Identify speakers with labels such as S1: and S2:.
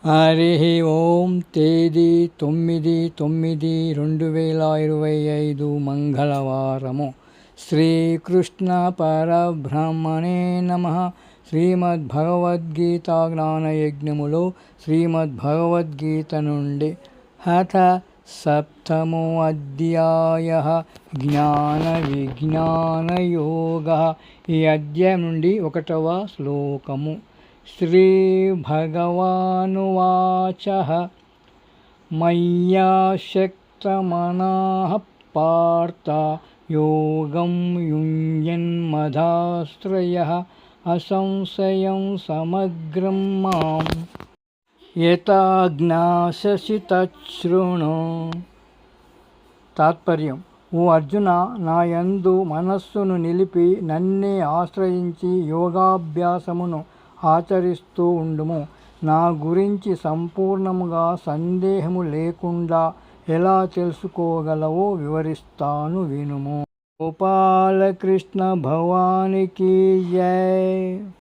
S1: హరి ఓం తేదీ 9/9/2025 మంగళవారము. శ్రీకృష్ణ పరబ్రహ్మణే నమః. శ్రీమద్భగవద్గీత జ్ఞానయజ్ఞములో శ్రీమద్భగవద్గీత నుండి హఠ సప్తమో అధ్యాయ జ్ఞాన విజ్ఞాన యోగ. ఈ అధ్యాయం నుండి 1వ శ్లోకము. శ్రీ భగవానువాచ మయ్యాసక్తమనః పార్థ యోగం యుంజన్మదాశ్రయః అసంశయం సమగ్రం మాం యథా జ్ఞాస్యసి తచ్ఛృణు. తాత్పర్యం: ఓ అర్జున, నా యందు మనస్సును నిలిపి నన్నే ఆశ్రయించి యోగాభ్యాసమును ఆచరిస్తూ ఉండుము. నా గురించి సంపూర్ణముగా సందేహము లేకుండా ఎలా తెలుసుకోగలవో వివరిస్తాను, వినుము. గోపాలకృష్ణ భగవానికి జై.